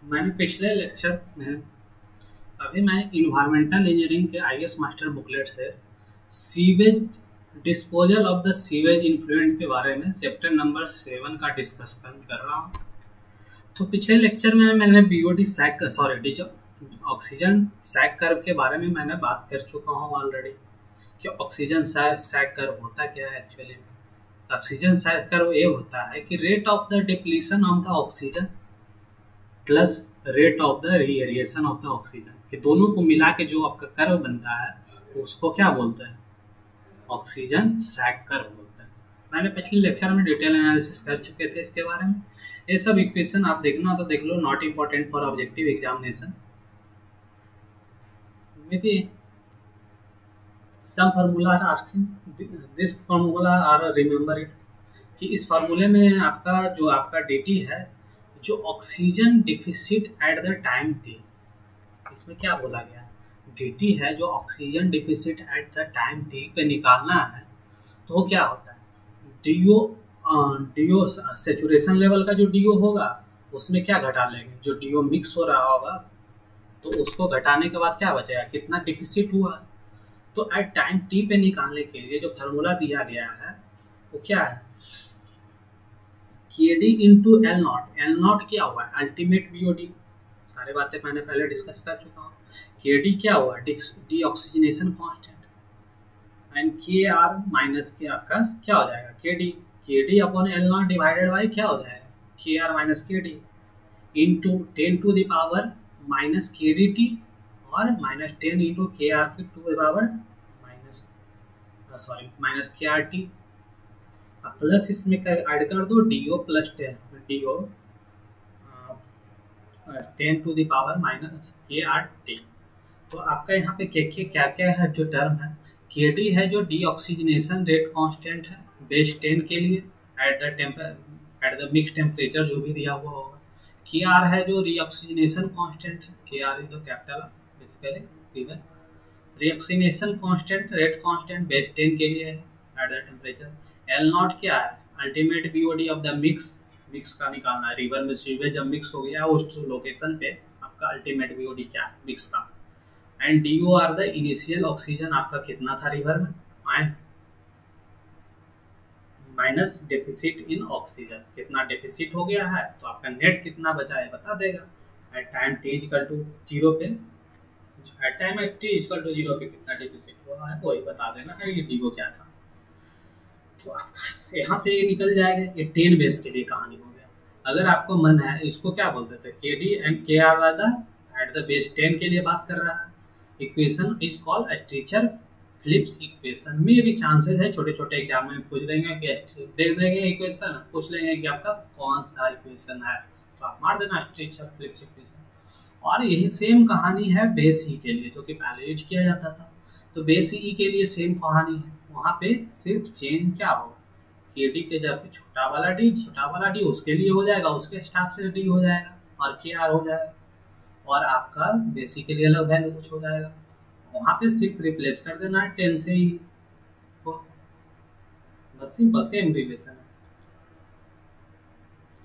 मैंने पिछले लेक्चर में अभी मैं इन्वायरमेंटल इंजीनियरिंग के आईएएस मास्टर बुकलेट से sewage disposal of the sewage influential के बारे में चैप्टर नंबर 7 का डिस्कशन कर रहा हूँ। तो पिछले लेक्चर में मैंने BOD sag oxygen sag curve के बारे में मैंने बात कर चुका हूँ ऑलरेडी कि ऑक्सीजन सैक कर्व होता क्या है। एक्चुअली ऑक्सीजन सैक कर्व ये होता है कि rate of the depletion of the oxygen plus rate of the reaeration of the oxygen कि दोनों को मिला के जो आपका कर्व बनता है उसको क्या बोलते हैं, ऑक्सीजन सैक कर्व बोलते हैं। मैंने पिछले लेक्चर में डिटेल एनालिसिस कर चुके थे इसके बारे में। ये सब इक्वेशन आप देखना तो देख लो, not important for objective examination. maybe some formula are asking this formula are remember it कि इस फार्मूले में आपका dt है जो oxygen deficit at the time T, इसमें क्या बोला गया dt है जो oxygen deficit at the time T पे निकालना है। तो क्या होता है डी सेचुरेशन लेवल का जो DO होगा उसमें क्या घटा लेंगे, जो DO मिक्स हो रहा होगा तो उसको घटाने के बाद क्या बचेगा, कितना डिफिसिट हुआ। तो एट टाइम टी पे निकालने के लिए जो फार्मूला दिया गया है वो क्या है, के D into L not. L nought क्या हुआ है, अल्टीमेट बीओडी, सारी बातें मैंने पहले डिस्कस कर चुका हूँ। के डी क्या हुआ, D oxygenation constant and K R minus K आपका क्या हो जाएगा, K D upon L naught divided by क्या हो जाएगा, K R minus K D into 10 to the power minus K D T और माइनस 10 इंटू के आर की to the power minus K R T plus इसमें add कर दो DO plus 10 to the power minus K R T. तो आपका यहाँ पे क्या क्या है जो टर्म है, के डी है जो डी ऑक्सीजनेशन रेट कांस्टेंट है बेस 10 के लिए एट द मिक्स टेम्परेचर जो भी दिया हुआ होगा। के आर है जो रीऑक्सीजनेशन कांस्टेंट है, K R is the capital basically given. Reoxygenation constant rate constant base 10 के लिए है at the temperature. L nought क्या है, ultimate BOD of the mix का निकालना है। रिवर में सीवेज जब मिक्स हो गया उस लोकेशन पे आपका अल्टीमेट बीओडी क्या है, मिक्स का। And DO are the initial oxygen आपका कितना था रिवर में, माइनस डेफिसिट इन ऑक्सीजन, कितना डेफिसिट हो गया है तो आपका नेट कितना बचा है बता देगा। At time T equal to 0 पे, at time T equal to 0 पे कितना डेफिसिट हुआ है वही बता देना है, ये DO क्या था। तो यहाँ से ये निकल जाएगा, ये 10 बेस के लिए कहानी हो गया। अगर आपको मन है इसको क्या बोलते थे, K D and K R वाला एट द बेस 10 के लिए बात कर रहा है। Equation is called Streeter Phelps equation. में भी चांसेस है छोटे छोटे एग्जाम में पूछ देंगे कि देख देंगे इक्वेशन, पूछ लेंगे कि आपका कौन सा इक्वेशन है तो आप मार देना स्ट्रेचर फिलिप्स इक्वेशन। और यही सेम कहानी है बेस ई के लिए जो कि पहले यूज किया जाता था। तो बेस ई के लिए सेम कहानी है, वहाँ पे सिर्फ चेंज क्या होगा, के डी के जब छोटा वाला डी उसके लिए हो जाएगा, उसके हिसाब से डी हो जाएगा और के आर हो जाएगा और आपका बेसिक के लिए अलग वैल्यू कुछ हो जाएगा। वहाँ पे सिर्फ रिप्लेस कर देना है 10 से ही, बस सिंपल सेम रिलेशन है।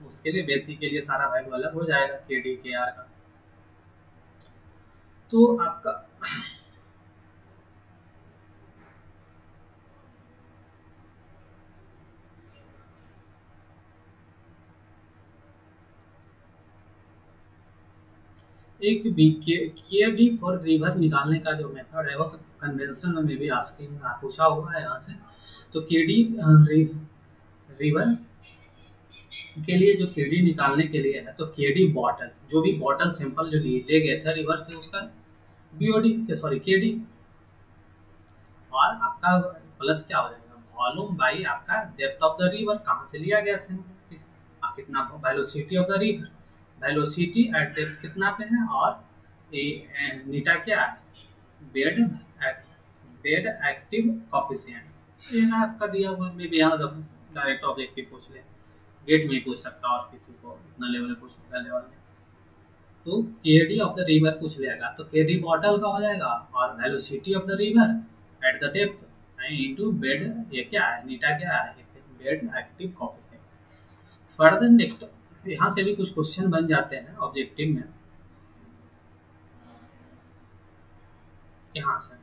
उसके लिए बेसिक के लिए सारा वैल्यू अलग हो जाएगा के डी के आर का। तो आपका एक बी के डी फॉर रिवर निकालने का जो मेथड है वो कन्वेंशन में भी आस्किंग पूछा हुआ है यहाँ से। तो के डी रिवर के लिए जो के डी निकालने के लिए है तो के डी बॉटल, जो भी बॉटल सैंपल जो ले गए थे रिवर से उसका बीओडी के डी और आपका प्लस क्या हो जाएगा वॉल्यूम बाई आपका डेप्थ ऑफ द रिवर, कहाँ से लिया गया सैंपल, कितना velocity of the river, velocity at depth कितना पे है और नीटा क्या है बेड एक्टिव कोफिशिएंट। ये आपका दिया हुआ है, मे भी यहाँ डायरेक्ट ऑब्जेक्टिव पूछ ले, गेट में पूछ सकता और किसी को इतना लेवल में पूछ लेगा लेवल में। तो के डी ऑफ द रिवर पूछ लेगा तो के डी बॉटल का हो जाएगा और velocity of the river at the depth into bed, ये क्या है नीटा क्या है bed active coefficient. Further next यहाँ से भी कुछ क्वेश्चन बन जाते हैं ऑब्जेक्टिव में। यहाँ से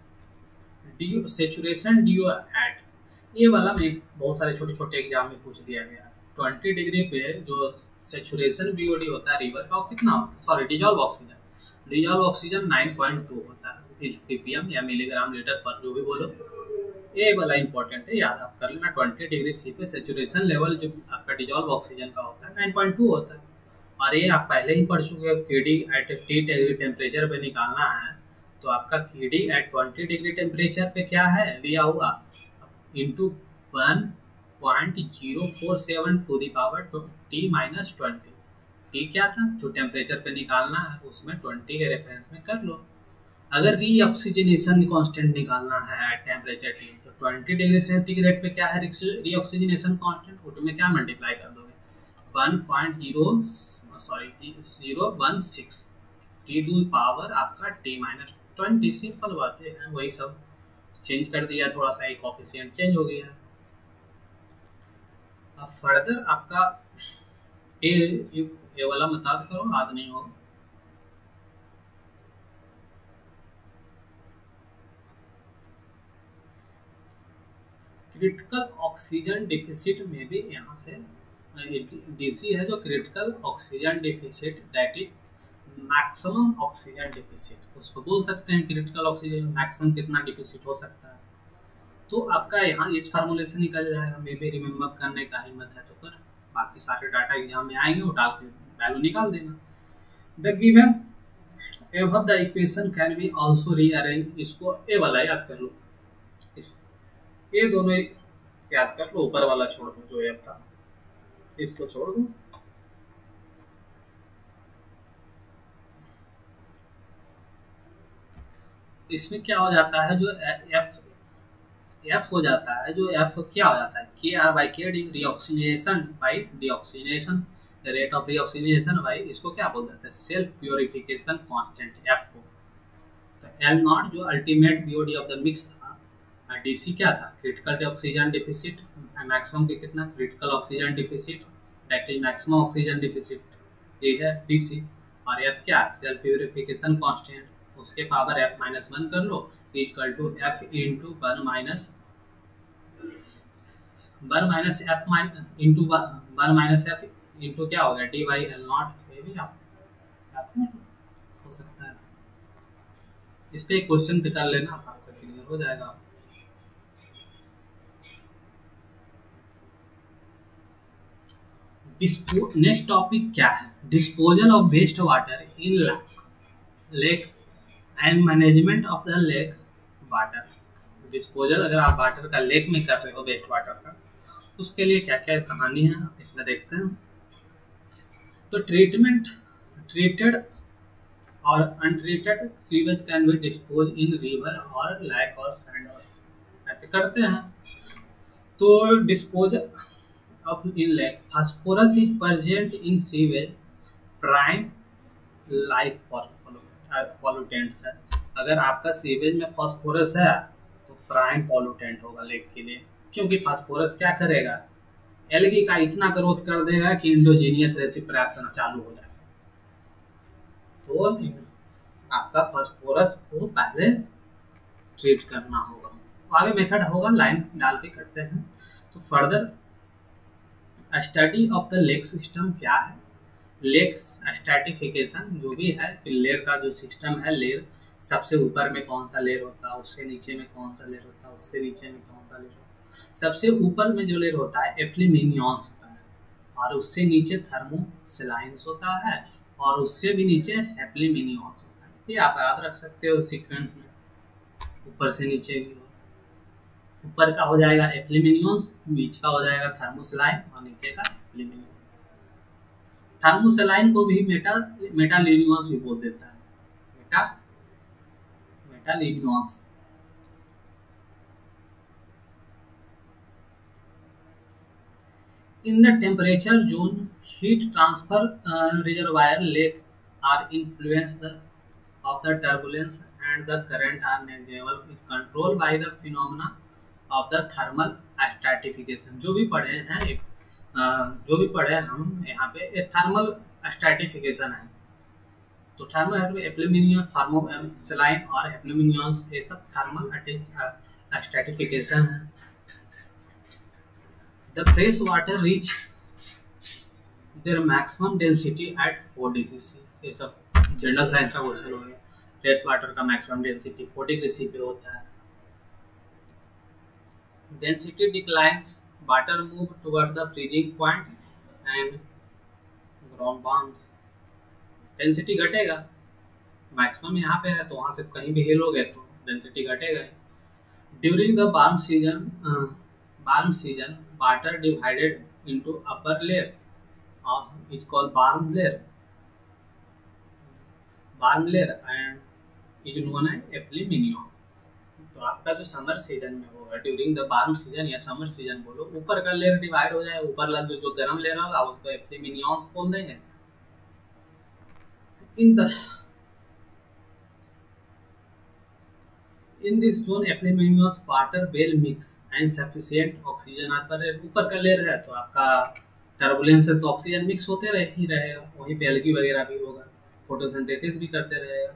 डी सेचुरेशन डी एट, ये वाला में बहुत सारे छोटे छोटे एग्जाम में पूछ दिया गया है। 20 डिग्री पे जो सेचुरेशन बीओडी होता है रिवर का, वो कितना होता है, सॉरी डिजॉल्व ऑक्सीजन 9.2 होता है ppm या मिलीग्राम लीटर पर, जो भी बोलो। ये वाला इंपॉर्टेंट है, याद आप कर लेना। 20 डिग्री सी पे सेचुरेशन लेवल जो आपका डिजॉल्व ऑक्सीजन का होता है 9.2 होता है। और ये आप पहले ही पढ़ चुके हो, KD at T degree temperature पे निकालना है तो आपका केडी एट 20 डिग्री टेम्परेचर पे क्या है दिया हुआ, into 1.047 to the power T minus 20। T क्या था जो टेम्परेचर पे निकालना है, उसमें 20 के रेफरेंस में कर लो। अगर रीऑक्सीजनेशन कांस्टेंट निकालना है एट टेम्परेचर टी, तो 20 डिग्री सेंटीग्रेड पे क्या है रीऑक्सीजनेशन कांस्टेंट, उसमें क्या मल्टीप्लाई कर दोगे 0.016 टी टू पावर आपका टी माइनस 20। सिंपल बातें हैं, वही सब चेंज कर दिया, थोड़ा सा एक कोफिशिएंट चेंज हो गया। अब फर्दर आपका ये वाला मत करो, याद नहीं होगा। क्रिटिकल ऑक्सीजन डिफिसिट में भी यहाँ से डीसी है जो critical oxygen deficit, that is maximum oxygen deficit, उसको बोल सकते हैं क्रिटिकल ऑक्सीजन मैक्सिमम कितना डिफिसिट हो सकता है। तो आपका यहाँ इस फार्मूले से निकल जाएगा, मे बी रिमेम्बर करने का हिम्मत है तो कर, बाकी सारे डाटा एग्जाम में आएंगे वो डाल के वैल्यू निकाल देना। The given above the equation can be also rearrange, इसको ए वाला याद कर लो, ये दोनों याद कर लो, ऊपर वाला छोड़ दो जो ये था, इसको छोड़ दो। इसमें क्या हो जाता है, जो एफ हो जाता है, जो एफ क्या हो जाता है K R by K D, reoxygenation by deoxygenation, rate of reoxygenation by, इसको क्या बोल देते हैं सेल्फ प्योरिफिकेशन कांस्टेंट एफ को। तो एल नॉट जो ultimate BOD of the mix था, डीसी क्या था क्रिटिकल ऑक्सीजन डिफिसिट, मैक्सिमम के कितना critical oxygen deficit, that is maximum oxygen deficit, ये है डीसी। और एफ क्या सेल्फ प्योरिफिकेशन कांस्टेंट, उसके पावर एफ माइनस 1 कर लो, equal to F into one minus F into one minus F into क्या हो गया डी बाई एल नॉट। ये भी आप हो सकता है, इस पे एक क्वेश्चन कर लेना, आपका क्लियर हो जाएगा। नेक्स्ट टॉपिक क्या है, disposal of waste water in lake and management of the lake water. Disposal अगर आप वाटर का लेक में कर रहे हो वेस्ट वाटर का, उसके लिए क्या क्या कहानी है इसमें देखते हैं। तो ट्रीटेड और untreated sewage can be dispose in river और लेक और सैंड, ऐसे करते हैं। तो disposal of in lake, phosphorus is present in sewage prime like pollutants है। अगर आपका सीवेज में फास्फोरस है तो प्राइम पॉल्यूटेंट होगा लेक के लिए, क्योंकि फास्फोरस क्या करेगा एल्गी का इतना ग्रोथ कर देगा कि इंडोजीनियस रेसिप्रेशन चालू हो जाएगा। तो आपका फास्फोरस को पहले ट्रीट करना होगा, आगे मेथड होगा लाइन डाल के करते हैं। तो further study of the lake system क्या है, लेक स्ट्रैटिफिकेशन जो भी है कि लेयर का जो सिस्टम है, लेयर सबसे ऊपर में कौन सा लेयर होता है, उससे नीचे में कौन सा लेयर होता है, उससे नीचे में कौन सा लेयर होता है। सबसे ऊपर में जो लेयर होता है एप्लीमिनियॉन्स होता है, और उससे नीचे थर्मोसिलाइंस होता है, और उससे भी नीचे एप्लीमिनियॉन्स होता है। ये आप याद रख सकते हो सीक्वेंस में, ऊपर से नीचे की ओर। ऊपर का हो जाएगा एप्लीमिनियॉन्स, बीच का हो जाएगा थर्मोसिलाइन और नीचे का एप्लीमिनियॉन्स। थर्मोसेलाइन को भी मेटालिनियॉन्स भी बोल देता है, metalimnions. In the temperature zone heat transfer reservoir lake are influenced of the turbulence and the current are negligible is controlled by the phenomena of the thermal stratification। जो भी पढ़े हैं जो भी पढ़े हम यहाँ पे थर्मल स्ट्रैटिफिकेशन है। तो थर्मल एप्लीमिनियस, थर्मोसलाइन और एप्लीमिनियस ये सब थर्मल स्ट्रैटिफिकेशन है। The fresh water reach their maximum density at 4 degree C. ये सब जनरल साइंस का क्वेश्चन हो गया। फ्रेश वाटर का मैक्सिमम डेंसिटी 4 डिग्री सी पे होता है। Density declines, water move toward the freezing point and ground warms. Density घटेगा, मैक्सिमम यहाँ पे है तो वहाँ से कहीं भी हिलोगे तो डेंसिटी घटेगा। During the warm season water divided into upper layer is called warm layer and is known as epilimnion. तो आपका जो समर सीजन में होगा, ड्यूरिंग द वार्म सीजन या समर सीजन बोलो, ऊपर का लेयर डिवाइड हो जाएगा, ऊपर वाला जो गर्म लेयर होगा उसको एप्लीमिनियम बोल देंगे। In this zone epilimnion water well mix and sufficient oxygen आता है। ऊपर का लेयर है तो आपका टर्बुलेंस है तो ऑक्सीजन मिक्स होते ही रहेगा, वहीं पे एल्गी वगैरह भी होगा, फोटोसिंथेसिस भी करते रहेगा।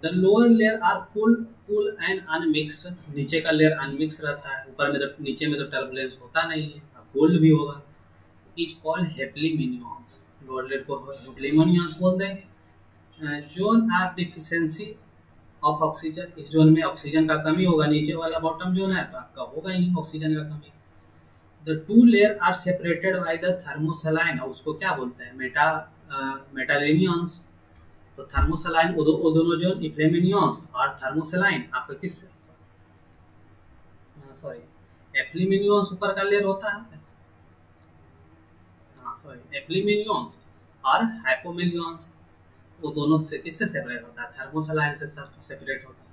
The lower layer are cool and unmixed. नीचे का लेयर अनमिक्स रहता है, ऊपर में तो नीचे में तो टर्बुलेंस होता नहीं है, कूल्ड भी होगा। Is called hypolimnion. Lower layer को हेप्लीमिनियस बोल देंगे। Zone are deficiency of oxygen, इस जोन में ऑक्सीजन का कमी होगा, नीचे वाला बॉटम जोन है तो आपका होगा ही ऑक्सीजन का कमी। The two layer are separated by the thermocline, उसको क्या बोलते हैं, मेटालिनियंस। तो थर्मोसलाइन वो दोनों जोन एप्लीमिनियंस और थर्मोसलाइन आपका किस सॉरी एप्लीमिनियंस ऊपर का लेयर होता है, सॉरी एप्लीमिनियंस और हाइपोमिलियंस वो दोनों से किससे सेपरेट होता है, थर्मोसलाइन से सेपरेट होता है।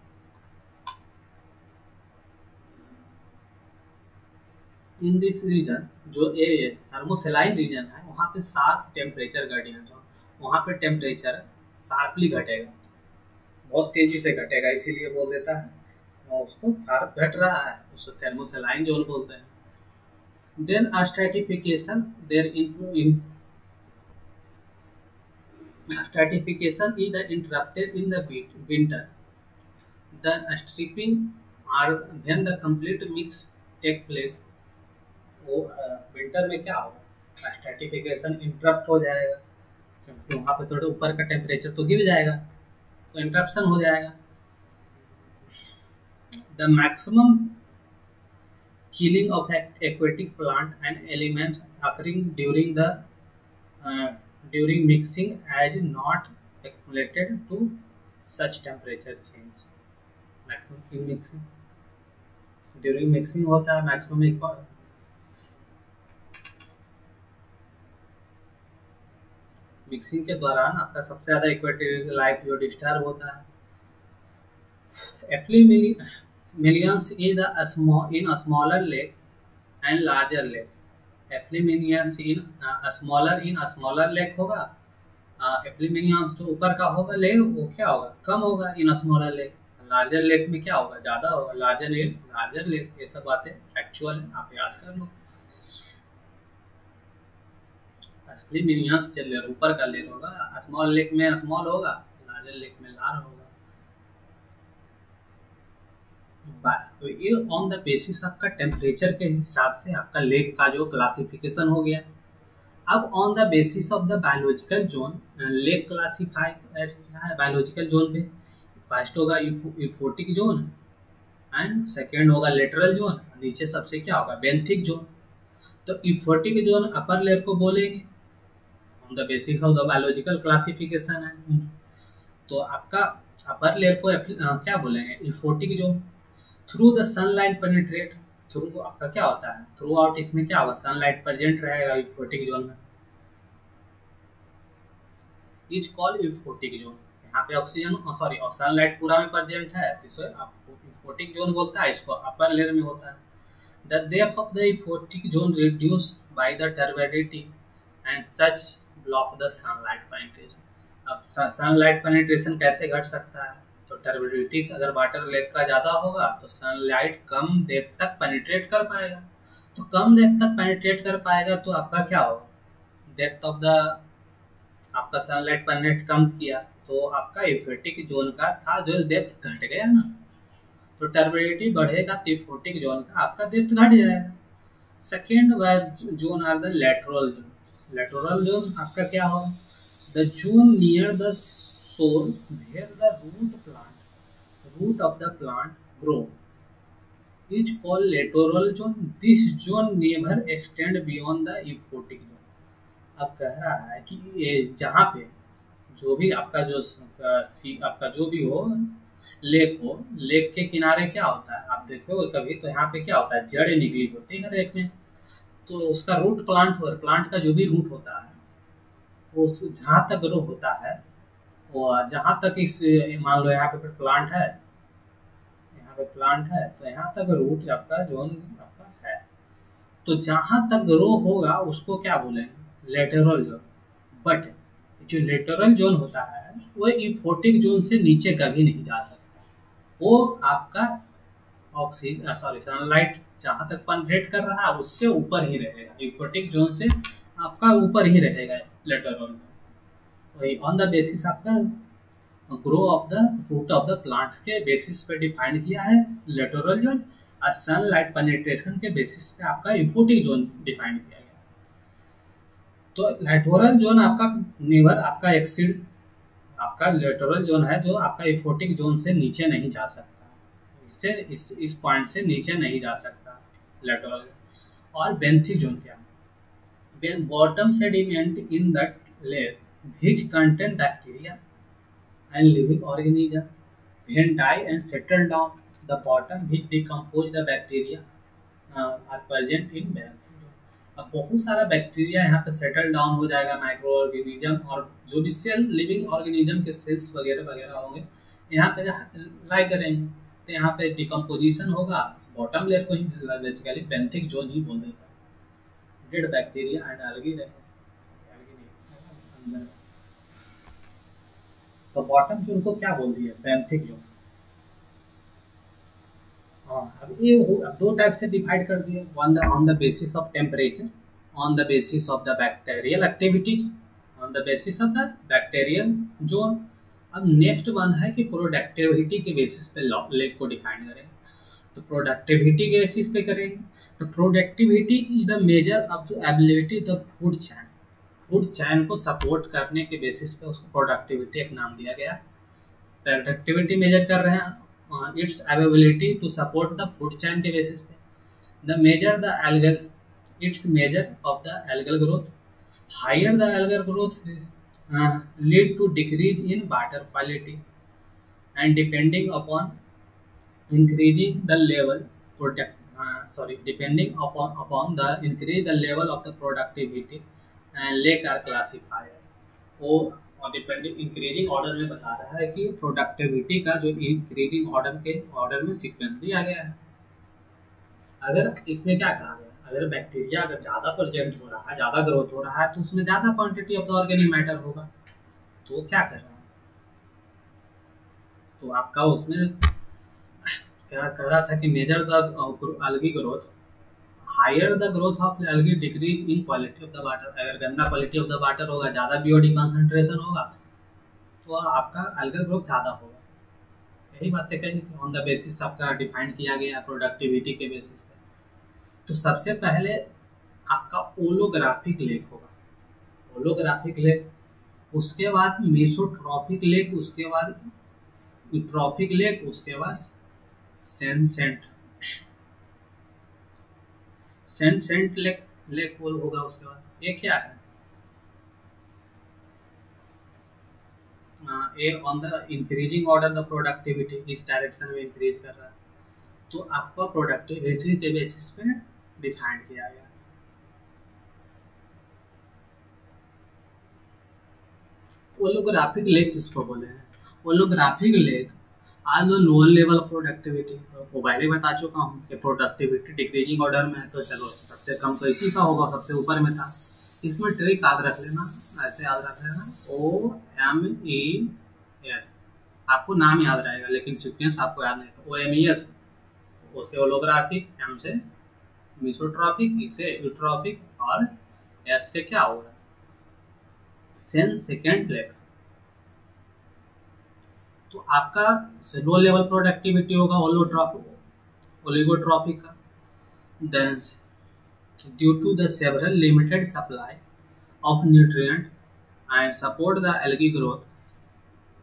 इन दिस रीजन, जो ये थर्मोसलाइन रीजन है वहाँ पे शार्प टेम्परेचर ग्रेडियंट हो, वहाँ पे टेम्परेचर शार्पली घटेगा, बहुत तेजी से घटेगा, इसीलिए बोल देता है और उसको शार्प घट रहा है, उसको थर्मोसलाइन जोन बोलते हैं। Then stratification, there in stratification is interrupted in the winter. The stripping are when the complete mix take place. वो विंटर में क्या होगा, स्ट्रैटिफिकेशन इंटरप्ट हो जाएगा, क्योंकि वहाँ पे थोड़ा ऊपर का टेम्परेचर तो गिर जाएगा, तो इंटरप्शन हो जाएगा। The maximum killing of aquatic plant and elements occurring during mixing as not accumulated to such temperature change. Maximum mixing, during mixing होता है maximum मिक्सिंग के दौरान आपका सबसे ज़्यादा एक्वेटिक लाइफ जो डिस्टर्ब होता है। Epilimnion is in a smaller lake and larger lake. Epilimnion in a smaller lake होगा, एप्लीमिलियंस जो ऊपर का होगा लेक वो क्या होगा, कम होगा in a smaller lake. Larger lake में क्या होगा, ज़्यादा होगा, लार्जर लेक। ये सब बातें एक्चुअल है, आप याद कर लो। एप्लीमिलियंस जो लेयर ऊपर का लेयर होगा, स्मॉल लेक में स्मॉल होगा, लार्जर लेक में लार्ज होगा। तो ये ऑन द बेसिस आपका टेम्परेचर के हिसाब से आपका लेक का जो क्लासिफिकेशन हो गया। अब on the basis of the biological zone lake classify है बायोलॉजिकल जोन पे। फर्स्ट होगा यूफोटिक जोन एंड सेकेंड होगा लेटरल जोन, नीचे सबसे क्या होगा, बेंथिक जोन। तो यूफोटिक जोन अपर लेयर को बोलेंगे on the basis of the biological classification है। तो आपका अपर लेयर को क्या बोलेंगे, euphotic zone. Through the sunlight penetrate, through आपका क्या होता है, थ्रू आउट इसमें क्या होगा, सनलाइट प्रेजेंट रहेगा यूफोटिक जोन में, इज कॉल्ड यूफोटिक जोन। यहाँ पे ऑक्सीजन सॉरी सनलाइट पूरा में प्रेजेंट है तो इसे आपको यूफोटिक जोन बोलता है, इसको अपर लेयर में होता है। The depth of the euphotic zone reduce by the turbidity and such block the sunlight penetration. अब सनलाइट पेनिट्रेशन कैसे घट सकता है, तो टर्बिडिटी अगर वाटर लेक का ज़्यादा होगा तो सनलाइट कम डेप्थ तक पेनिट्रेट कर पाएगा, तो कम डेप्थ तक पेनिट्रेट कर पाएगा तो आपका क्या होगा, डेप्थ ऑफ द, आपका सनलाइट पेनिट्रेट कम किया तो आपका इफेक्टिव जोन का था जो डेप्थ घट गया ना, तो टर्बिडिटी बढ़ेगा तो इफेक्टिव जोन का आपका डेप्थ घट जाएगा। Second zone are the lateral zone. Lateral zone आपका क्या होगा, the zone near the soil where the root of the plant grow is called lateral zone. This zone never extend beyond the euphotic zone. अब कह रहा है कि ये जहाँ पे जो भी आपका जो आपका जो भी हो लेक हो, लेक के किनारे क्या होता है आप देखो कभी, तो यहाँ पे क्या होता है, जड़ें निकली होती है लेक में, तो उसका रूट प्लांट का जो भी रूट होता है वो जहाँ तक ग्रो होता है, वो जहाँ तक इस, मान लो यहाँ पे प्लांट है, यहाँ पे प्लांट है तो यहाँ तक रूट आपका जोन आपका है, तो जहाँ तक ग्रो होगा उसको क्या बोलेंगे, लेटरल जोन। बट जो लेटरल जोन होता है वो इफोटिक जोन से नीचे कभी नहीं जा सकता, वो आपका ऑक्सीजन सॉरी सनलाइट जहाँ तक पेनिट्रेट कर रहा है उससे ऊपर ही रहेगा, इफोटिक जोन से आपका ऊपर ही रहेगा लेटरल जोन। वही ऑन द बेसिस आपका grow of the root of the plants के बेसिस पे डिफाइन किया है लेटरल जोन, और सनलाइट पेनिट्रेशन के बेसिस पे आपका इफोटिक जोन डिफाइन किया गया। तो लेटरल जोन आपका नेवर आपका एक्सीड, आपका लेटरल जोन है जो आपका इफोटिक जोन से नीचे नहीं जा सकता, इससे इस पॉइंट से नीचे नहीं जा सकता लेटरल। और बेंथिक जोन क्या है, bottom sediment in that layer which contain bacteria and living organism when die and settle down the bottom which decompose the bacteria are present in benthic zone। अब बहुत सारा बैक्टीरिया यहाँ पे settle down हो जाएगा, micro organism और जो भी सेल लिविंग ऑर्गेनिज्म के सेल्स वगैरह वगैरह होंगे यहाँ पे लाई करेंगे, तो यहाँ पे डिकम्पोजिशन होगा, बॉटम लेयर को ही बेसिकली बेंथिक जोन ही बोल देता है। डेड बैक्टीरिया एंड एल्गी रहे, तो बॉटम जोन को क्या बोल दिया, बेंथिक जोन। अब ये अब दो टाइप से डिवाइड कर दिए, on the basis of temperature, on the basis of the bacterial activity, on the basis of the bacterial zone. अब नेक्स्ट वन है कि प्रोडक्टिविटी के बेसिस पे लेक को डिफाइन करेंगे, तो प्रोडक्टिविटी के बेसिस पे करेंगे, तो productivity is the major of the ability the food chain. Food chain को सपोर्ट करने के बेसिस पे उसको प्रोडक्टिविटी एक नाम दिया गया। प्रोडक्टिविटी मेजर कर रहे हैं its ability to support the food chain के बेसिस पे। The measure the algal, its measure of the algal growth, higher the algal growth lead to decrease in water quality and depending upon increasing the level depending upon the increase the level of the productivity and lake are classified। वो और depending increasing order में बता रहा है कि productivity का जो increasing order के ऑर्डर में सीक्वेंस दिया गया है। अगर इसमें क्या कहा गया, अगर बैक्टीरिया अगर ज़्यादा प्रेजेंट हो रहा है, ज़्यादा ग्रोथ हो रहा है, तो उसमें ज़्यादा quantity of the organic matter होगा, तो क्या कर रहा है, तो आपका उसमें क्या कह रहा था कि measure the algae growth, higher the growth of algae decrease in quality of the water. अगर गंदा क्वालिटी ऑफ द वाटर होगा, ज़्यादा बीओडी कंसंट्रेशन होगा, तो आपका एल्गल ग्रोथ ज़्यादा होगा। यही बातें कही थी, ऑन द बेसिस आपका डिफाइन किया गया प्रोडक्टिविटी के बेसिस पे। तो सबसे पहले आपका ओलोग्राफिक लेक होगा, ओलोग्राफिक लेक, उसके बाद मेसोट्रॉफिक लेक, उसके बाद यूट्रॉफिक लेक, उसके बाद सेंट लेक होगा उसके बाद। ये क्या है, ये on the increasing order the productivity, इस डायरेक्शन में इंक्रीज कर रहा है, तो आपका प्रोडक्टिविटी के बेसिस पे डिफाइन किया गया। ओलोग्राफिक लेक किसको बोले हैं, ओलोग्राफिक लेक आज लो लोअर लेवल ऑफ प्रोडक्टिविटी, वो पहले बता चुका हूँ कि प्रोडक्टिविटी डिक्रीजिंग ऑर्डर में है, तो चलो सबसे कम तो इसी का होगा, सबसे ऊपर में था। इसमें ट्रिक याद रख लेना, ऐसे याद रख लेना, OMES, आपको नाम याद रहेगा लेकिन सीक्वेंस आपको याद नहीं, तो OMES, O से ओलोग्राफिक, M से मीसोट्रॉपिक, इसे यूट्रॉपिक, और एस से क्या होगा, सेन सेकेंड लेग। तो आपका लो लेवल प्रोडक्टिविटी होगा ओलिगोट्रॉपिक का। Then due to the several limited supply of nutrient and support the algae growth,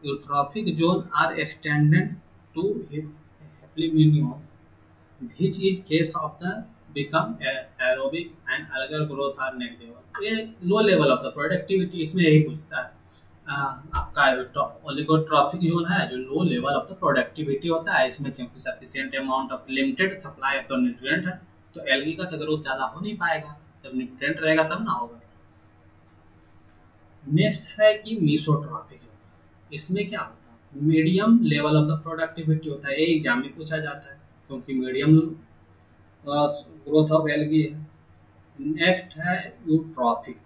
eutrophic zone are extended to Hepliminios, which is case of the become aerobic and algal growth are negative. ये low level of the productivity, इसमें यही पूछता है। आपका oligotrophic zone है जो low level of the productivity होता है, इसमें क्योंकि sufficient amount of limited supply of the nutrient है, तो एल्गी का तो ग्रोथ ज़्यादा हो नहीं पाएगा, जब न्यूट्रिएंट रहेगा तब ना होगा। नेक्स्ट है कि मीसोट्रॉपिक, इसमें क्या होता है, medium level of the productivity होता है, ये एग्जाम में पूछा जाता है क्योंकि मीडियम ग्रोथ ऑफ एल्गी है। नेक्स्ट है यूट्रॉपिक,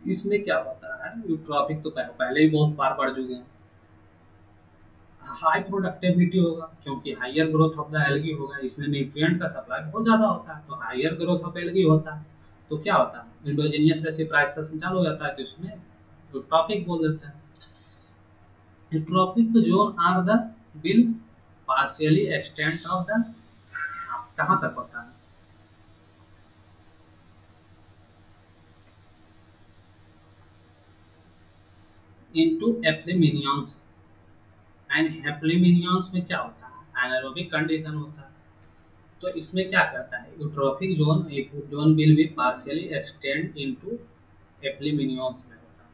इसमें क्या होता है, यूट्रॉपिक तो पहले ही बहुत बार पढ़ चुके हैं। हाई प्रोडक्टिविटी होगा क्योंकि higher growth of the algae होगा, इसमें न्यूट्रिएंट का सप्लाई बहुत ज़्यादा होता है, तो हायर ग्रोथ ऑफ एल्गी होता है, तो क्या होता है, इंडोजीनियस रेसिप्राइसेशन चालू हो जाता है, तो इसमें यूट्रॉपिक बोल देते हैं। Eutrophic zone are the will partially extend of the, कहाँ तक होता है, इनटू एप्लीमिनियंस, एंड हेप्लीमिनियंस में क्या होता है, एनारोबिक कंडीशन होता है, तो इसमें क्या करता है, eutrophic zone will be partially extend into epilimnion में होता है।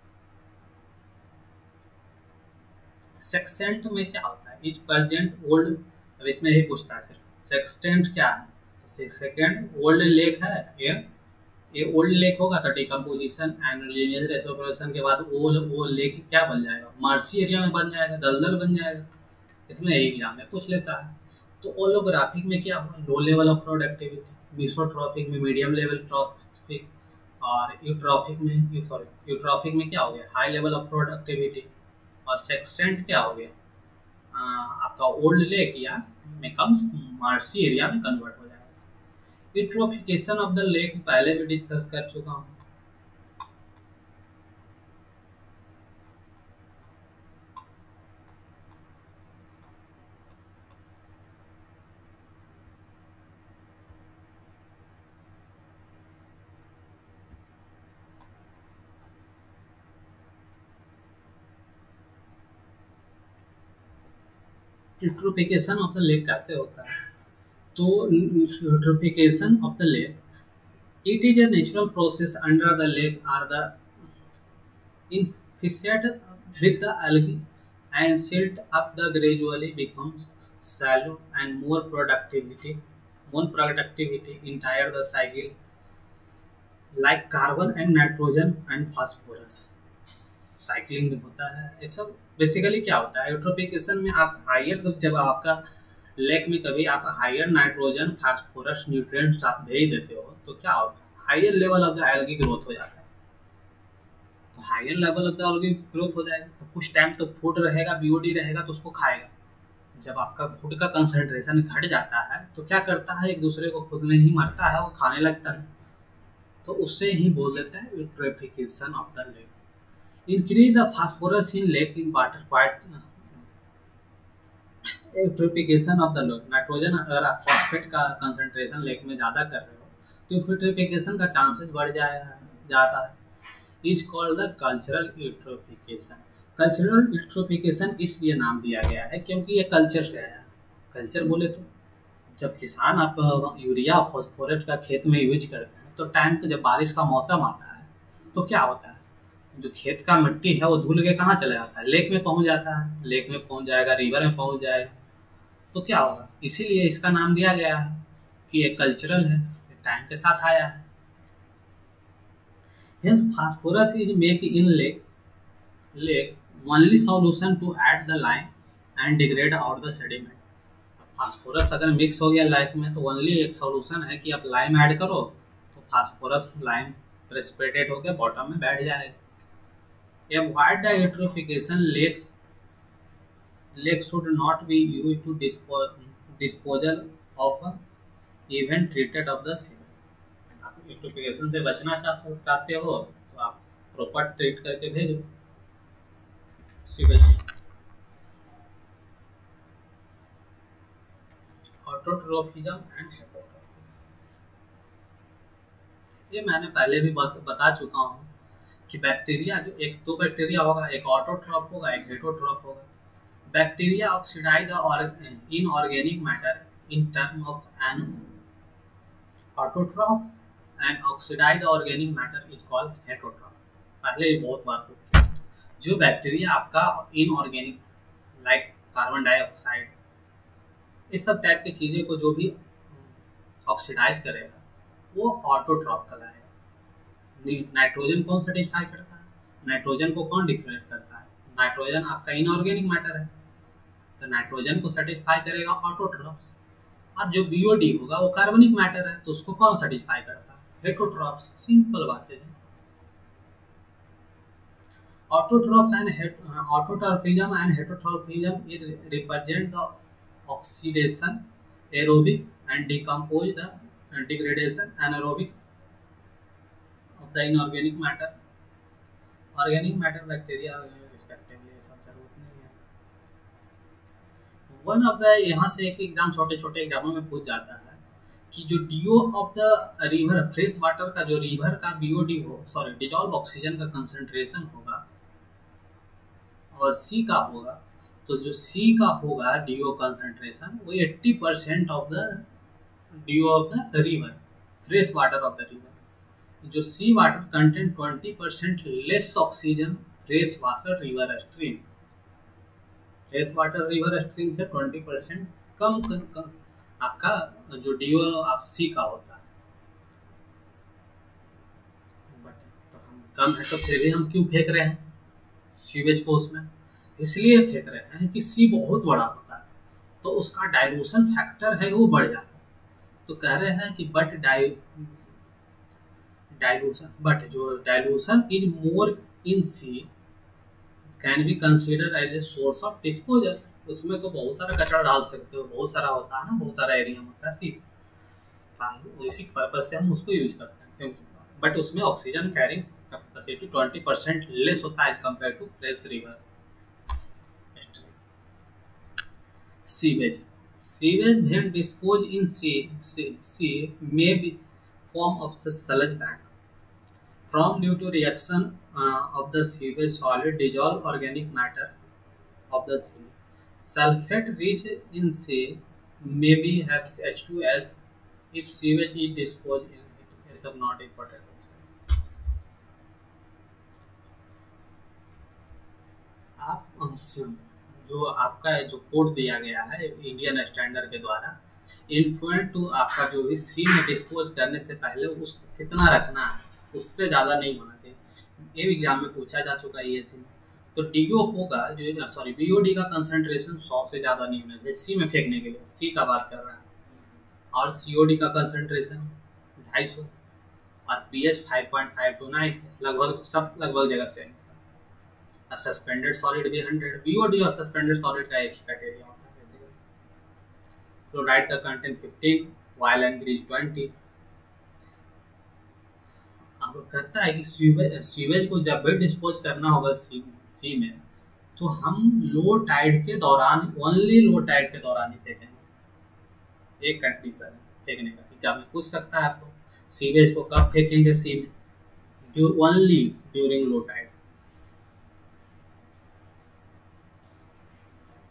सेक्सेंट में क्या होता है, इज प्रेजेंट ओल्ड, अब इसमें यही पूछता है सिर्फ सेक्सटेंट क्या है, तो सेकेंड ओल्ड लेक है, ये ओल्ड लेक होगा तो डिकम्पोजिशन एंड लीनियर रेसोप्रेशन के बाद वो लेक क्या बन जाएगा, मार्सी एरिया में बन जाएगा, दलदल बन जाएगा, इसमें यही एग्जाम में पूछ लेता है। तो ओलोग्राफिक में क्या हुआ, लो लेवल ऑफ प्रोडक्टिविटी, मीसोट्रॉपिक में मीडियम लेवल ट्रॉपिक, और यूट्रॉपिक में क्या हो गया, हाई लेवल ऑफ प्रोडक्टिविटी, और सेक्सेंट क्या हो गया, आपका ओल्ड लेक या बिकम्स मार्सी एरिया में कन्वर्ट हो जाएगा। यूट्रोफिकेशन ऑफ द लेक पहले भी डिस्कस कर चुका हूँ। यूट्रोफिकेशन ऑफ द लेक कैसे होता है, तो eutrophication of the lake, it is a natural process under the lake are the infested with the algae and silt up the gradually becomes shallow and more productivity entire the cycle like carbon and nitrogen and phosphorus cycling में होता है। ये सब basically क्या होता है, eutrophication में आप हायर, जब आपका लेक में कभी आप हायर नाइट्रोजन फास्फोरस न्यूट्रिएंट्स आप भेज देते हो तो क्या होता है, higher level of the algae growth हो जाता है। तो higher level of the algae growth हो जाएगा तो कुछ टाइम तो फूड रहेगा, बीओडी रहेगा, तो उसको खाएगा। जब आपका फूड का कंसंट्रेशन घट जाता है तो क्या करता है, एक दूसरे को खुद में ही मरता है, वो खाने लगता है, तो उससे ही बोल देता है eutrophication of the lake. Increase the phosphorus in lake in water quite, eutrophication of the lake, nitrogen अगर आप फॉस्फेट का कंसंट्रेशन लेक में ज़्यादा कर रहे हो तो यूट्रोफिकेशन का चांसेस बढ़ जाता है। Is called the cultural eutrophication. Cultural eutrophication इसलिए नाम दिया गया है क्योंकि ये कल्चर से आया। कल्चर बोले तो जब किसान आप यूरिया फॉस्फोरेट का खेत में यूज करते हैं तो टाइम जब बारिश का मौसम आता है तो क्या होता है, जो खेत का मिट्टी है वो धुल के कहाँ चला जाता है, लेक में पहुँच जाता है, लेक में पहुँच जाएगा, रिवर में पहुँच जाएगा, तो क्या होगा, इसीलिए इसका नाम दिया गया है कि ये कल्चरल है, टाइम के साथ आया है। Hence phosphorus is make in lake only solution to add the lime and degrade out the sediment। Phosphorus अगर मिक्स हो गया लाइफ में तो ओनली एक सॉल्यूशन है कि आप लाइम ऐड करो तो फास्फोरस लाइम प्रेसिपिटेट होकर बॉटम में बैठ जाएगा। Avoid the eutrophication lake should not be used to disposal of even treated of the sewer. Eutrophication से बचना चाहते हो तो आप प्रॉपर ट्रीट करके भेजो सीवेज। ऑटोट्रोफिज्म एंड हेटेरोट्रोफिज्म, ये मैंने पहले भी बता चुका हूँ कि बैक्टीरिया जो एक दो बैक्टीरिया होगा, एक ऑटोट्रॉफ होगा एक हेटरोट्रॉफ होगा। Bacteria oxidize inorganic matter in term of an autotroph and oxidize organic matter is called heterotroph. पहले ही बहुत बार होती है। जो बैक्टीरिया आपका इनऑर्गेनिक लाइक कार्बन डाइऑक्साइड इस सब टाइप की चीज़ें को जो भी ऑक्सीडाइज करेगा वो ऑटोट्रॉफ कहलाएगा। नाइट्रोजन कौन सेटिस्फाई करता है? नाइट्रोजन को कौन डिक्लेयर करता है? नाइट्रोजन आपका इनऑर्गेनिक मैटर है, तो नाइट्रोजन को सेटिस्फाई करेगा ऑटोट्रॉफ्स। अब जो बीओडी होगा वो कार्बनिक मैटर है, तो उसको कौन सेटिस्फाई करता है? हेटरोट्रॉफ्स। सिंपल बात है। Autotrophism and heterotrophism it represent the oxidation, aerobic and decompose the degradation anaerobic of the inorganic matter, organic matter bacteria respectively, ये सब जरूरत नहीं है। वन ऑफ द यहाँ से एक एग्जाम छोटे छोटे एग्जामों में पूछ जाता है कि जो DO of the river fresh water का जो रिवर का बीओडी हो सॉरी डिजॉल्व ऑक्सीजन का कंसंट्रेशन होगा और सी का होगा, तो जो सी का होगा डीओ कंसंट्रेशन वो 80% of the DO of the river fresh water of the river. जो sea water content 20% less oxygen fresh water river stream, fresh water river stream से 20% कम आपका जो डीओ आप सी का होता है। बट तो हम कम है तो फिर भी हम क्यों फेंक रहे हैं सीवेज को उसमें? इसलिए फेंक रहे हैं कि सी बहुत बड़ा होता है तो उसका डाइल्यूशन फैक्टर है वो बढ़ जाता है। तो कह रहे हैं कि बट जो dilution is more in sea can be consider as a source of disposal. उसमें तो बहुत सारा कचरा डाल सकते हो, बहुत सारा होता है ना, बहुत सारा एरिया होता है सी, इसी पर्पज से हम उसको यूज करते हैं क्योंकि बट उसमें ऑक्सीजन कैरिंग कैपेसिटी 20% लेस होता है compare to fresh river. Sewage when disposed in sea may be form of the sludge bank from due to reaction of the sewage solid dissolved organic matter of the sea. Sulfate rich in sea may be have H2S if sewage is disposed in it. ये सब not important। आप जो आपका जो code दिया गया है Indian standard के द्वारा इन्फ्लुएंट टू आपका जो भी सी में डिस्पोज करने से पहले उसको कितना रखना है, उससे ज़्यादा नहीं होना चाहिए। ये एग्जाम में पूछा जा चुका है ये सी में। तो डीओ होगा जो सॉरी बीओडी का कंसंट्रेशन 100 से ज़्यादा नहीं होना चाहिए सी में फेंकने के लिए, सी का बात कर रहा है। और सीओडी का कंसंट्रेशन 250 और पीएच 5.5 to 9 लगभग सब लगभग जगह से। सस्पेंडेड सॉलिड भी 100, बीओडी और सस्पेंडेड सॉलिड का एक ही क्राइटेरिया होता है बेसिकली। क्लोराइड का कंटेंट 15, ऑयल एंड ग्रीस 20। अब कहता है कि सीवेज को जब भी डिस्पोज करना होगा सी में तो हम लो टाइड के दौरान, ओनली लो टाइड के दौरान ही फेंकेंगे। एक कंडीशन है फेंकने का, एग्जाम में पूछ सकता है आपको सीवेज को कब फेंकेंगे सी में, only during low tide.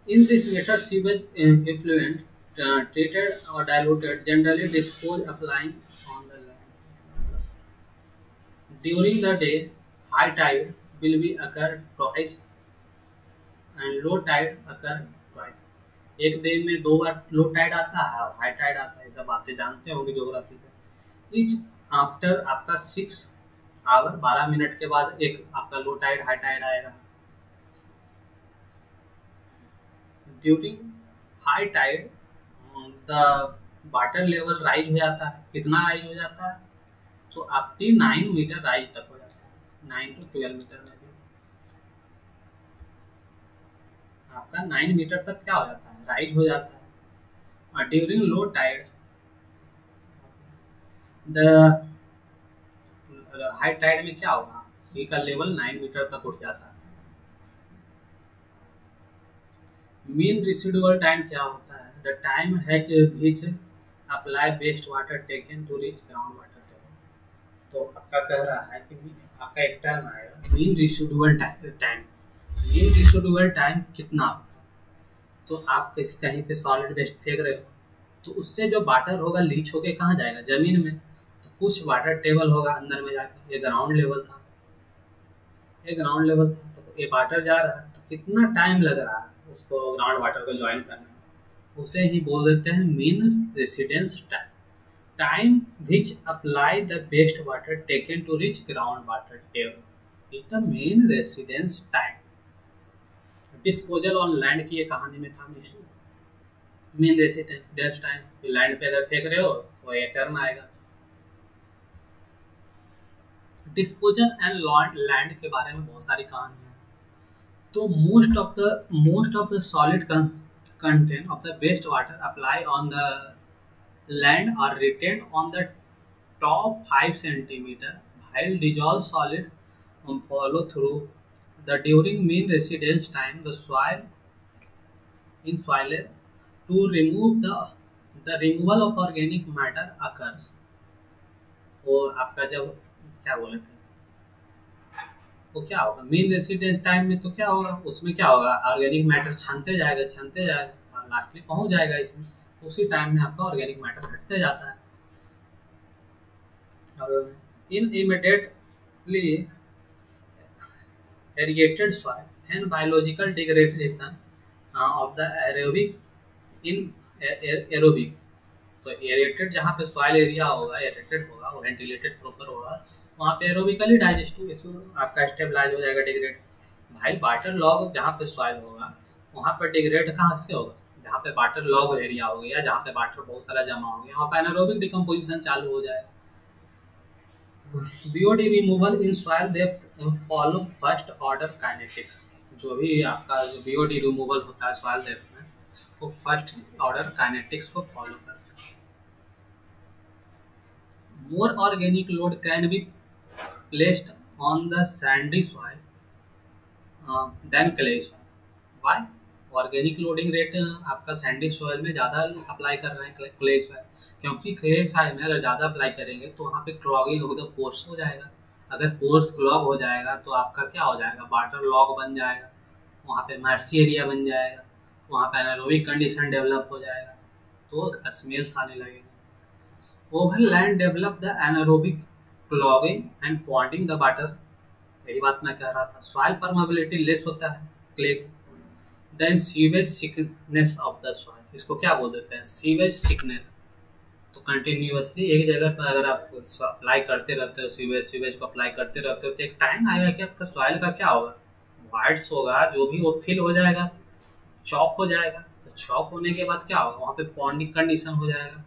In this method, sewage effluent treated or diluted generally disposed applying on the land. During the day, high tide will be occur twice and low tide occur twice. एक दिन में 2 बार low tide आता है और high Tide आता है, सब बातें जानते होंगे ज्योग्राफी से। Each आफ्टर आपका 6 आवर 12 मिनट के बाद एक आपका लो टाइड हाई टाइड आएगा। During high tied the water level rise हो जाता है। कितना राइज हो जाता है? तो अप टू 9 मीटर राइज तक हो जाता है, 9 to 12 मीटर में भी आपका 9 मीटर तक क्या हो जाता है, राइज हो जाता है। और during low tide the high tide में क्या होगा, सी का लेवल 9 मीटर तक उठ जाता है। मीन रेसिडुअल टाइम क्या होता है, the time has which apply waste water taken to reach ground water table. तो आपका कह रहा है कि आपका एक टर्म आएगा mean residual time. Mean residual time कितना होता है, तो आप किसी कहीं पे सॉलिड वेस्ट फेंक रहे हो, तो उससे जो वाटर होगा लीच होके कहाँ जाएगा, जमीन में। तो कुछ वाटर टेबल होगा अंदर में जाके, ये ग्राउंड लेवल था, ये ग्राउंड लेवल था, तो ये वाटर जा रहा है, तो कितना टाइम लग रहा है उसको ग्राउंड वाटर को ज्वाइन करने में, उसे ही बोल देते हैं mean residence time. Time which apply the waste water taken to reach ground water table is the mean residence time. Disposal on land की ये कहानी में था मीन रेसिडेंस टाइम। लैंड पे अगर फेंक रहे हो तो ये टर्म आएगा। डिस्पोजल एंड लैंड के बारे में बहुत सारी कहानियां हैं। तो most of the solid content of the wastewater apply on the land are retained on the top 5 centimeter while dissolved solid follow through the during mean residence time the soil in soil to remove the removal of organic matter occurs। वो आपका जब क्या बोले थे, वो क्या होगा mean residence time में, तो क्या होगा उसमें, क्या होगा ऑर्गेनिक मैटर छानते जाएगा और लास्ट में पहुंच जाएगा इसमें। उसी टाइम में आपका ऑर्गेनिक मैटर हटते जाता है। और in immediately aerated soil and biological degradation of the aerobic in aerobic. तो एरेटेड जहाँ पे सॉइल एरिया होगा, एरेटेड होगा, वो वेंटिलेटेड प्रॉपर होगा, वहाँ पे एरोबिकली डाइजेस्टिव इशू आपका स्टेबलाइज हो जाएगा, डिग्रेड। भाई वाटर लॉग जहाँ पे सॉइल होगा वहाँ पर डिग्रेड कहाँ से होगा, जहाँ पे वाटर लॉग एरिया हो गया, जहाँ पे वाटर बहुत सारा जमा हो गया, वहाँ पे एनारोबिक डिकम्पोजिशन चालू हो जाएगा। BOD removal in soil they follow first order kinetics. जो भी आपका जो बीओडी रिमूवल होता है सॉइल डेप्थ में, वो फर्स्ट ऑर्डर काइनेटिक्स को फॉलो करता है। More organic load can be placed on the sandy soil than clay soil. Why? Organic loading rate आपका सैंडी सॉइल में ज़्यादा अप्लाई कर रहे हैं क्ले सॉइल, क्योंकि क्ले सॉइल में अगर ज़्यादा अप्लाई करेंगे तो वहाँ पे क्लॉगिंग हो तो पोर्स हो जाएगा। अगर पोर्स क्लॉग हो जाएगा तो आपका क्या हो जाएगा, वाटर लॉग बन जाएगा, वहाँ पे मर्सी एरिया बन जाएगा, वहाँ पे एनारोबिक कंडीशन डेवलप हो जाएगा, तो स्मेल्स आने लगेगा। Overland develop the anaerobic clogging and ponding the water। यही बात मैं कह रहा था, सॉइल परमेबिलिटी लेस होता है clay. Then sewage sickness of the soil, इसको क्या बोल देते हैं, सीवेज सिकनेस। तो कंटिन्यूअसली एक जगह पर अगर आप अप्लाई करते रहते हो, सीवेज को अप्लाई करते रहते हो, तो एक टाइम आएगा कि आपका सॉइल का क्या होगा, वाइट्स होगा, जो भी वो फिल हो जाएगा, चॉक हो जाएगा। तो चॉक होने के बाद क्या होगा, वहाँ पे पॉन्डिंग कंडीशन हो जाएगा।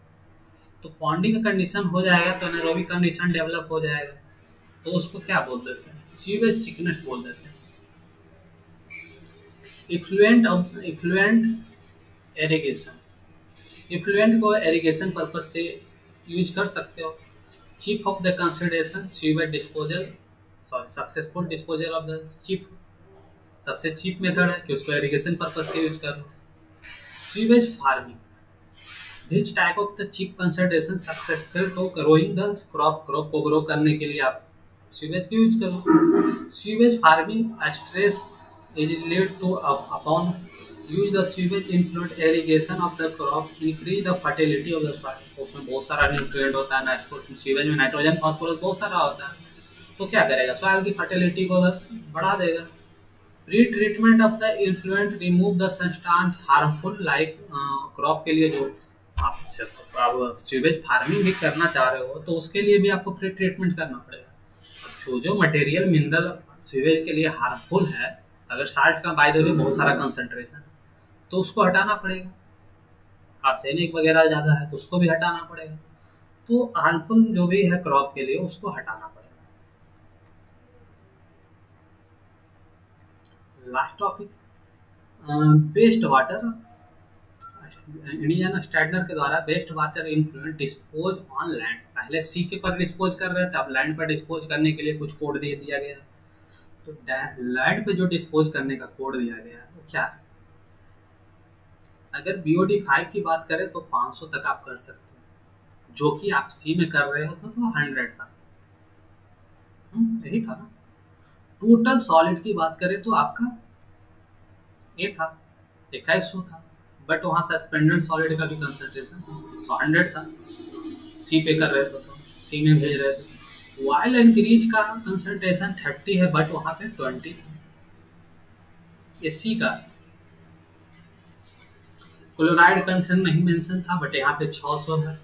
तो पॉन्डिंग का कंडीशन हो जाएगा तो एनारोबिक कंडीशन डेवलप हो जाएगा, तो उसको क्या बोल देते हैं, सीवेज सिकनेस बोल देते हैं। इफ्लुएंट इरिगेशन, इफ्लुएंट को इरिगेशन पर्पज से यूज कर सकते हो। Chief of the consideration sewage disposal, sorry successful disposal of the chief, सबसे चीप मेथड है कि उसको इरिगेशन पर्पज से यूज करो। Sewage farming, which type of the cheap consideration successful to growing the crop को ग्रो करने के लिए आप सीवेज की यूज करो। Sewage farming stress is lead two upon use the sewage influential irrigation of the crop increase the fertility of the soil. उसमें बहुत सारा न्यूट्रिएंट होता है, सीवेज में नाइट्रोजन फास्फोरस बहुत सारा होता है, तो क्या करेगा, सॉइल की फर्टिलिटी को बढ़ा देगा। Pre treatment of the influential remove the substance harmful like crop के लिए जो आप सीवेज फार्मिंग भी करना चाह रहे हो तो उसके लिए भी आपको प्री ट्रीटमेंट करना पड़ेगा। जो मटेरियल मिनरल सीवेज के लिए हार्मफुल है, अगर साल्ट का बाय द वे बहुत सारा कंसंट्रेशन, तो उसको हटाना पड़ेगा। आर्सेनिक वगैरह ज़्यादा है तो उसको भी हटाना पड़ेगा। तो हार्मफुल जो भी है क्रॉप के लिए उसको हटाना पड़ेगा। Last topic, waste water Indian standard के द्वारा waste water influent dispose on land. पहले सी के पर डिस्पोज कर रहे थे, अब लैंड पर डिस्पोज करने के लिए कुछ कोड दे दिया गया। तो लैंड पे जो डिस्पोज करने का कोड दिया गया है वो क्या है? अगर BOD 5 की बात करें तो 500 तक आप कर सकते हैं, जो कि आप सी में कर रहे हो तो 100 था। यही था ना। टोटल सॉलिड की बात करें तो आपका ये था 2100 था, बट वहाँ सस्पेंडेड सॉलिड का भी कंसंट्रेशन 100 था। सी पे कर रहे थे तो सी में भेज रहे थे। वाइल एंड क्रीज का कंसंट्रेशन 30 है, बट वहाँ पे 20 था। सी का क्लोराइड कंसंट नहीं मेंशन था, बट यहाँ पे 600 है।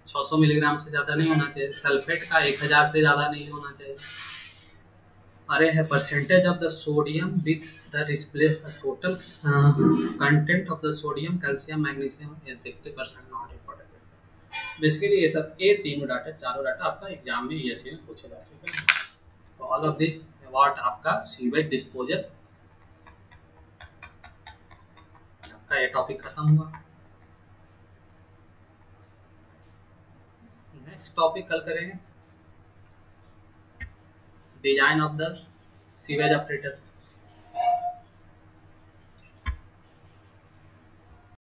600 मिलीग्राम से ज़्यादा नहीं होना चाहिए। सल्फेट का 1000 से ज़्यादा नहीं होना चाहिए। अरे है percentage of the sodium with the replace the total content of the sodium calcium magnesium is 60% not important. Basically ये सब ये तीनों डाटा चारों डाटा आपका एग्जाम में ESE में पूछे जा चुके हैं। तो ऑल ऑफ दिस अबाउट आपका सीवेज डिस्पोजल। आपका ये टॉपिक खत्म हुआ। नेक्स्ट टॉपिक कल करेंगे design of the sewage operators.